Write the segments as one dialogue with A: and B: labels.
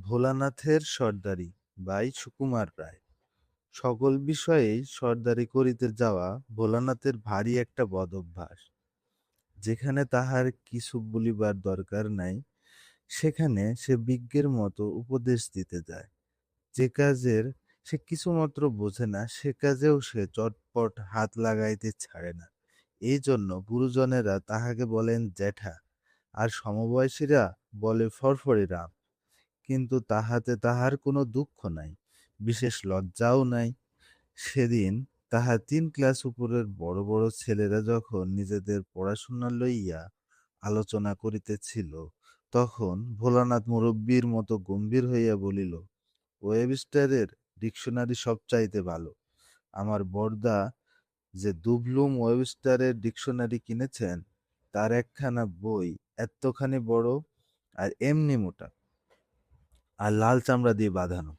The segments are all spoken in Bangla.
A: ভোলানাথের সর্দারি বাই সুকুমার রায়। সকল বিষয়েই সর্দারি করিতে যাওয়া ভোলানাথের ভারী একটা বদ অভ্যাস। যেখানে তাহার কিছু বলিবার দরকার নাই, সেখানে সে বিজ্ঞের মতো উপদেশ দিতে যায়। যে কাজের সে কিছুমাত্র বোঝে না, সে কাজেও সে চটপট হাত লাগাইতে ছাড়ে না। এই জন্য গুরুজনেরা তাহাকে বলেন জ্যাঠা, আর সমবয়সীরা বলে ফরফরে রাম। কিন্তু তাহাতে তাহার কোনো দুঃখ নাই, বিশেষ লজ্জাও নাই। সেদিন তাহার ৩ ক্লাস উপরের বড় বড় ছেলেরা যখন নিজেদের পড়াশুনা লইয়া আলোচনা করিতেছিল, তখন ভোলানাথ মুরব্বির মতো গম্ভীর হইয়া বলিল, ওয়েবস্টারের ডিকশনারি সবচাইতে ভালো। আমার বড়দা যে দুবলুম ওয়েবস্টারের ডিকশনারি কিনেছেন, তার একখানা বই এত্তখানি বড়, আর এমনি মোটা, আর লাল চামড়া দিয়ে বাঁধানো।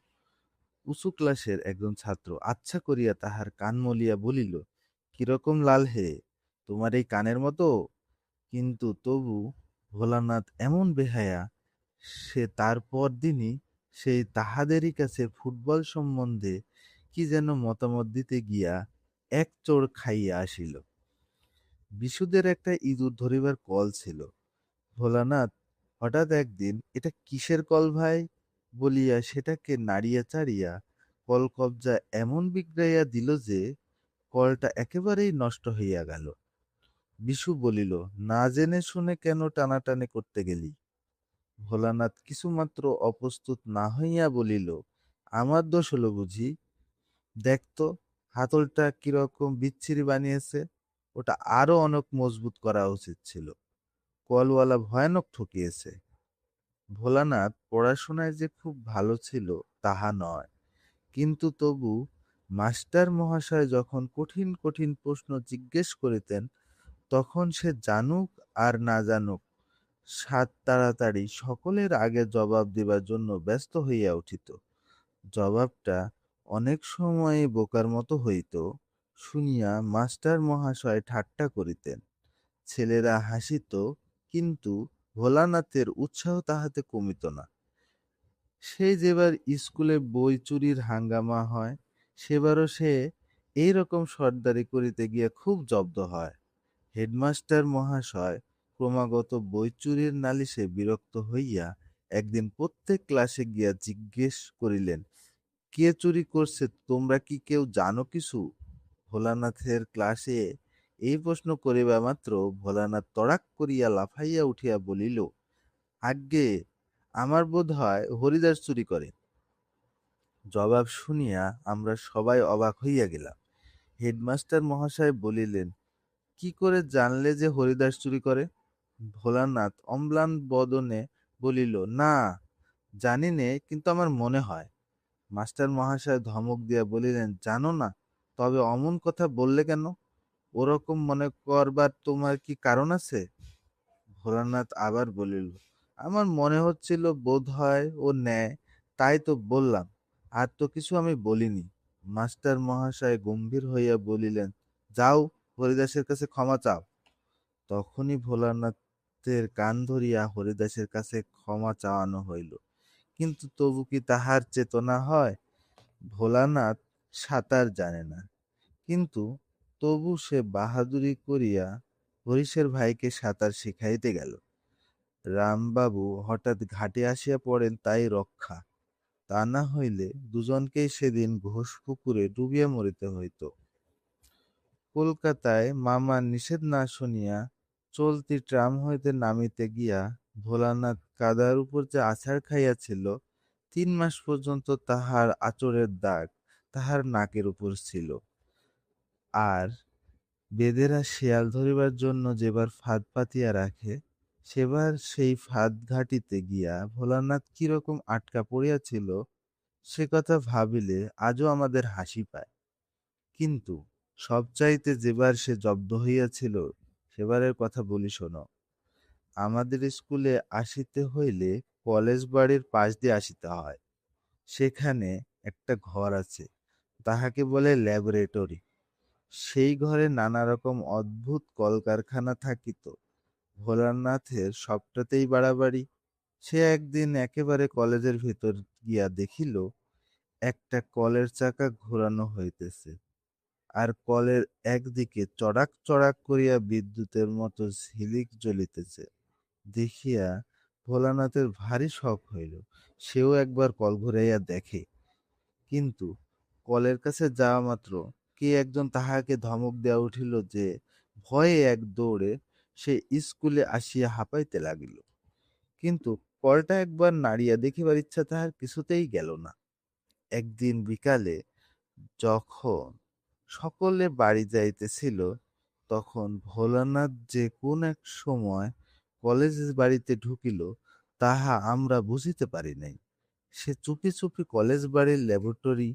A: উঁচু ক্লাসের একজন ছাত্র আচ্ছা করিয়া তাহার কান মলিয়া বলিল, কিরকম লাল হে, তোমার এই কানের মতো? কিন্তু তবু ভোলানাথ এমন বেহায়া, সে তার পরদিনই সেই তাহাদেরই কাছে ফুটবল সম্বন্ধে কি যেন মতামত দিতে গিয়া এক চোর খাইয়া আসিল। বিশুদের একটা ইঁদুর ধরিবার কল ছিল। ভোলানাথ হঠাৎ একদিন, এটা কিসের কল ভাই বলিয়া সেটাকে নাড়িয়া চাড়িয়া কলকব্জা এমন বিগড়াইয়া দিল যে কলটা একেবারেই নষ্ট হইয়া গেল। বিশু বলিল, না জেনে শুনে কেন টানাটানি করতে গেলি? ভোলানাথ কিছুমাত্র অপ্রস্তুত না হইয়া বলিল, আমার দোষ হলো বুঝি? দেখতো হাতলটা কিরকম বিচ্ছিরি বানিয়েছে, ওটা আরো অনেক মজবুত করা উচিত ছিল। কলওয়ালা ভয়ানক ঠকিয়েছে। ভোলানাথ পড়াশোনায় যে খুব ভালো ছিল তাহা নয়, কিন্তু তবু মাস্টার মহাশয় যখন কঠিন কঠিন প্রশ্ন জিজ্ঞেস করিতেন, তখন সে জানুক আর না জানুক সাত তাড়াতাড়ি সকলের আগে জবাব দিবার জন্য ব্যস্ত হইয়া উঠিত। জবাবটা অনেক সময়ই বোকার মতো হইত, শুনিয়া মাস্টার মহাশয় ঠাট্টা করিতেন, ছেলেরা হাসিত, কিন্তু ভোলানাথের উৎসাহ তাহাতে কমিত না। সেই যেবার স্কুলে বই চুরির হাঙ্গামা হয়, সেবারও সে এই রকম সর্দারি করিতে গিয়া খুব জব্দ হয়। হেডমাস্টার মহাশয় ক্রমাগত বই চুরির নালিশে বিরক্ত হইয়া একদিন প্রত্যেক ক্লাসে গিয়া জিজ্ঞেস করিলেন, কে চুরি করছে, তোমরা কি কেউ জানো কিছু? ভোলানাথের ক্লাসে এই প্রশ্ন করিবা মাত্র ভোলানাথ তড়াক করিয়া লাফাইয়া উঠিয়া বলিল, আজ্ঞে, আমার বোধ হয় হরিদাস চুরি করে। জবাব শুনিয়া আমরা সবাই অবাক হইয়া গেলাম। হেডমাস্টার মহাশয় বলিলেন, কি করে জানলে যে হরিদাস চুরি করে? ভোলানাথ অম্লান বদনে বলিল, না, জানি নে, কিন্তু আমার মনে হয়। মাস্টার মহাশয় ধমক দিয়া বলিলেন, জানো না? তবে অমন কথা বললে কেন? ওরকম মনে করবার তোমার কি কারণ আছে? ভোলানাথ আবার বলিল, আমার মনে হচ্ছিল বোধ হয় ও নেয়, তাই তো বললাম, আর তো কিছু আমি বলিনি। মাস্টার মহাশয় গম্ভীর হইয়া বলিলেন, যাও, হরিদাসের কাছে ক্ষমা চাও। তখনই ভোলানাথের কান ধরিয়া হরিদাসের কাছে ক্ষমা চাওয়ানো হইল। কিন্তু তবু কি তাহার চেতনা হয়? ভোলানাথ সাঁতার জানে না, কিন্তু তবু সে বাহাদুরি করিয়া হরিশের ভাইকে সাঁতার শিখাইতে গেল। রামবাবু হঠাৎ ঘাটে আসিয়া পড়েন, তাই রক্ষা, তা না হইলে দুজনকেই সেদিন ঘোষপুকুরে ডুবিয়া মরিতে হইত। কলকাতায় মামার নিষেধ না শুনিয়া চলতি ট্রাম হইতে নামিতে গিয়া ভোলানাথ কাদার উপর যে আছাড় খাইয়াছিল, ৩ মাস পর্যন্ত তাহার আঁচড়ের দাগ তাহার নাকের উপর ছিল। আর বেদেরা শেয়াল ধরিবার জন্য যেবার ফাঁদ পাতিয়া রাখে, সেবার সেই ফাঁদ ঘাটিতে গিয়া ভোলানাথ কিরকম আটকা পড়িয়াছিল, সে কথা ভাবিলে আজও আমাদের হাসি পায়। কিন্তু সবচাইতে যেবার সে জব্দ হইয়াছিল, সেবারের কথা বলি শোনো। আমাদের স্কুলে আসিতে হইলে কলেজ বাড়ির পাশ দিয়ে আসিতে হয়। সেখানে একটা ঘর আছে, তাহাকে বলে ল্যাবরেটরি। সেই ঘরে নানা রকম অদ্ভুত কলকারখানা থাকিত। ভোলানাথের সবটাতেই বাড়াবাড়ি। সে একদিন একেবারে কলেজের ভিতর গিয়া দেখিল একটা কলের চাকা ঘোরানো হইতেছে, আর কলের একদিকে চড়াক চড়াক করিয়া বিদ্যুতের মতো ঝিলিক জ্বলিতেছে। দেখিয়া ভোলানাথের ভারী শখ হইল। সেও একবার কল ঘুরাইয়া দেখে, কিন্তু কলের কাছে যাওয়া মাত্র কে একজন তাহাকে ধমক দেওয়া উঠিল যে ভয়ে এক দৌড়ে সে স্কুলে আসিয়া হাঁপাইতে লাগিল। কিন্তু কলটা একবার নাড়িয়া দেখিবার ইচ্ছা তাহার কিছুতেই গেল না। একদিন বিকালে যখন সকলে বাড়ি যাইতেছিল, তখন ভোলানাথ যে কোন এক সময় কলেজের বাড়িতে ঢুকিল তাহা আমরা বুঝিতে পারি নাই। সে চুপি চুপি কলেজ বাড়ির ল্যাবরেটরি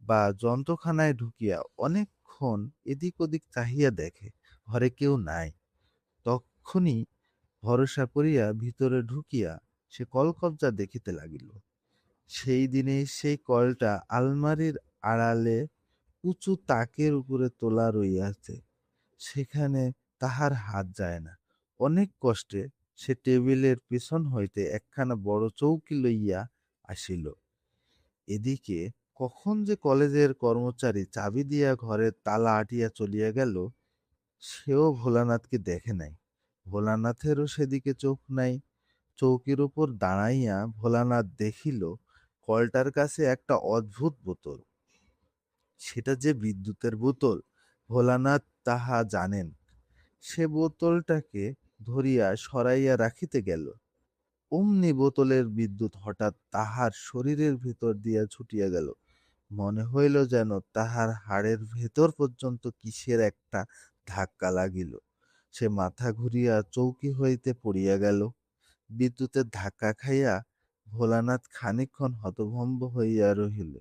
A: বা যন্ত্রখানায় ঢুকিয়া অনেকক্ষণ এদিক ওদিক চাহিয়া দেখে ঘরে কেউ নাই। তক্ষুনি ভরসা করিয়া ভিতরে ঢুকিয়া সে কলকব্জা দেখিতে লাগিল। সেই দিনেই সেই কলটা আলমারির আড়ালে উঁচু তাকের উপরে তোলা রইয়াছে, সেখানে তাহার হাত যায় না। অনেক কষ্টে সে টেবিলের পিছন হইতে একখানা বড় চৌকি লইয়া আসিল। এদিকে কখন যে কলেজের কর্মচারী চাবি দিয়া ঘরের তালা আটিয়া চলিয়া গেল, সেও ভোলানাথকে দেখে নাই। ভোলানাথেরও সেদিকে চোখ নাই। চৌকির উপর দাঁড়াইয়া ভোলানাথ দেখিল কলটার কাছে একটা অদ্ভুত বোতল। সেটা যে বিদ্যুতের বোতল ভোলানাথ তাহা জানেন। সে বোতলটাকে ধরিয়া সরাইয়া রাখিতে গেল, অমনি বোতলের বিদ্যুৎ হঠাৎ তাহার শরীরের ভিতর দিয়া ছুটিয়া গেল। মনে হইল যেন তাহার হাড়ের ভেতর পর্যন্ত কিসের একটা ধাক্কা লাগিল। সে মাথা ঘুরিয়া চৌকি হইতে পড়িয়া গেল। বিদ্যুতের ধাক্কা খাইয়া ভোলানাথ খানিকক্ষণ হতভম্ব হইয়া রহিল।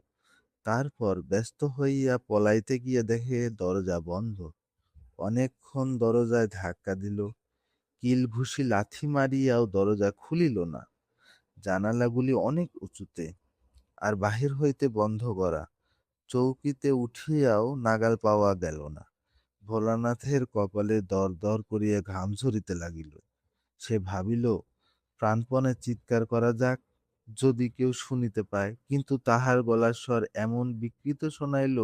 A: তারপর ব্যস্ত হইয়া পলাইতে গিয়া দেখে দরজা বন্ধ। অনেকক্ষণ দরজায় ধাক্কা দিল, কিল ঘুষি লাথি মারিয়াও দরজা খুলিল না। জানালাগুলি অনেক উঁচুতে, আর বাহির হইতে বন্ধ করা। চৌকিতে উঠিয়াও নাগাল পাওয়া গেল না। ভোলানাথের কপালে দর দর করিয়া ঘাম ঝরিতে লাগিল। সে ভাবিল প্রাণপণে চিৎকার করা যাক, যদি কেউ শুনিতে পায়। কিন্তু তাহার গলার স্বর এমন বিকৃত শোনাইল,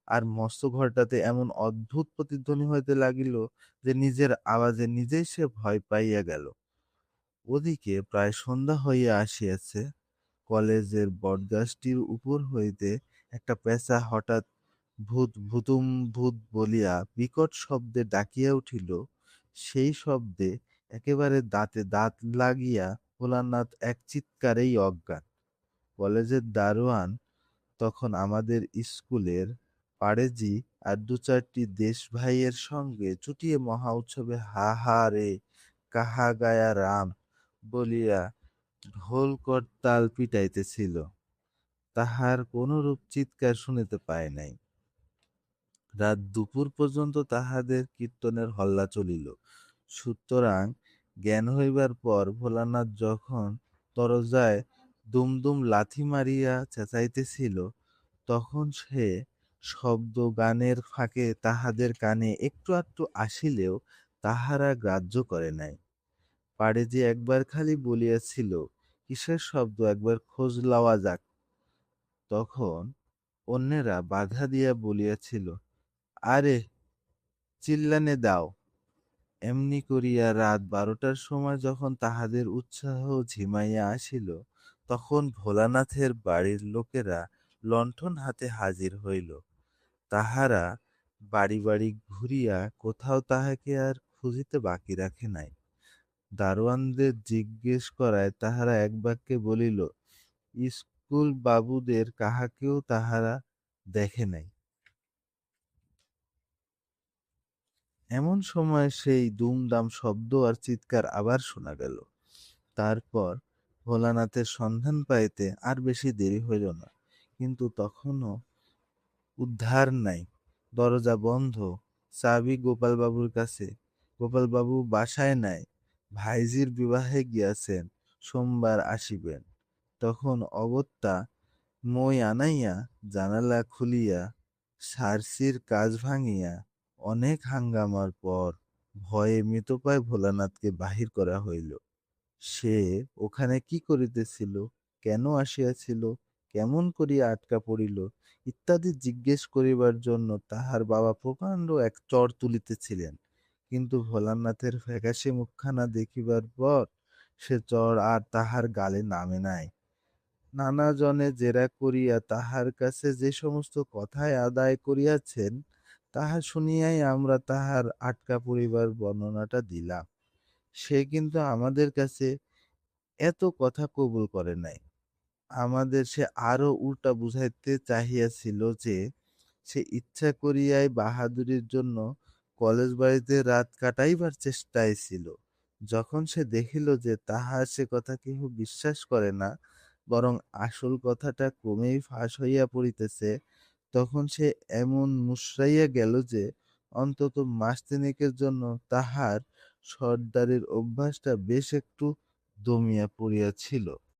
A: আর মস্ত ঘরটাতে এমন অদ্ভুত প্রতিধ্বনি হইতে লাগিল যে নিজের আওয়াজে নিজেই সে ভয় পাইয়া গেল। ওদিকে প্রায় সন্ধ্যা হইয়া আসিয়াছে। কলেজের বটগাছটির উপর হইতে একটা পেঁচা হঠাৎ ভূত ভূতুম ভূত বলিয়া বিকট শব্দে ডাকিয়া উঠিল। সেই শব্দে একেবারে দাঁতে দাঁত লাগিয়া ভোলানাথ এক চিৎকারেই অজ্ঞান। কলেজের দারোয়ান তখন আমাদের স্কুলের পাড়েজি আর দু চারটি দেশ ভাইয়ের সঙ্গে চুটিয়ে মহা উৎসবে হা হা রে কাহা গায়া রাম বলিয়া ঢোল করতাল পিটাইতেছিল। তাহার কোনরূপ চিৎকার শুনিতে পায় নাই। রাত দুপুর পর্যন্ত তাহাদের কীর্তনের হল্লা চলিল। সুতরাং জ্ঞান হইবার পর ভোলানাথ যখন দরজায় দুমদুম লাথি মারিয়া চেঁচাইতেছিল, তখন সে শব্দ গানের ফাঁকে তাহাদের কানে একটু আধটু আসিলেও তাহারা গ্রাহ্য করে নাই। পাড়ে যে একবার খালি বলিয়াছিল, কিসের শব্দ, একবার খোঁজ লওয়া যাক। তখন অন্যেরা বাধা দিয়া বলিয়াছিল, আরে চিল্লানে দাও। এমনি করিয়া রাত 12টার সময় যখন তাহাদের উৎসাহ ঝিমাইয়া আসিল, তখন ভোলানাথের বাড়ির লোকেরা লণ্ঠন হাতে হাজির হইল। তাহারা বাড়ি বাড়ি ঘুরিয়া কোথাও তাহাকে আর খুঁজিতে বাকি রাখে নাই। দারোয়ানদের জিজ্ঞেস করায় তাহারা এক বাক্যে বলিল, স্কুল বাবুদের কাহাকেও তাহারা দেখে নাই। এমন সময় সেই দুমদাম শব্দ আর চিৎকার আবার শোনা গেল। তারপর ভোলানাথের সন্ধান পাইতে আর বেশি দেরি হইল না, কিন্তু তখনও উদ্ধার নাই। দরজা বন্ধ, চাবি গোপালবাবুর কাছে। গোপালবাবু বাসায় নাই, ভাইজির বিবাহে গিয়াছেন, সোমবার আসিবেন। তখন অগত্যা মই আনাইয়া জানালা খুলিয়া সারসির কাজ ভাঙিয়া অনেক হাঙ্গামার পর ভয়ে মৃতপ্রায় ভোলানাথকে বাহির করা হইল। সে ওখানে কি করিতেছিল, কেন আসিয়াছিল, কেমন করিয়া আটকা পড়িল ইত্যাদি জিজ্ঞেস করিবার জন্য তাহার বাবা প্রকাণ্ড এক চড় তুলিতেছিলেন। কিন্তু ভোলানাথের ফ্যাকাশে মুখখানা দেখিবার পর সে চড় আর তাহার গালে নামে নাই। নানা জনে জেরা করিয়া তাহার কাছে যে সমস্ত কথাই আদায় করিয়াছেন, তাহা শুনিয়াই আমরা তাহার আটকা পড়িবার বর্ণনাটা দিলাম। সে কিন্তু আমাদের কাছে এত কথা কবুল করে নাই। আমাদের সে আরো উল্টা বুঝাইতে চাহিয়াছিল যে সে ইচ্ছা করিয়াই বাহাদুরির জন্য কলেজ বাড়িতে রাত কাটাইবার চেষ্টায় ছিল। যখন সে দেখিল যে তাহার সে কথা কেহ বিশ্বাস করে না, বরং আসল কথাটা ক্রমেই ফাঁস হইয়া পড়িতেছে, তখন সে এমন মুষড়াইয়া গেল যে অন্তত মাস তিনেকের জন্য তাহার সর্দারির অভ্যাসটা বেশ একটু দমিয়া পড়িয়াছিল।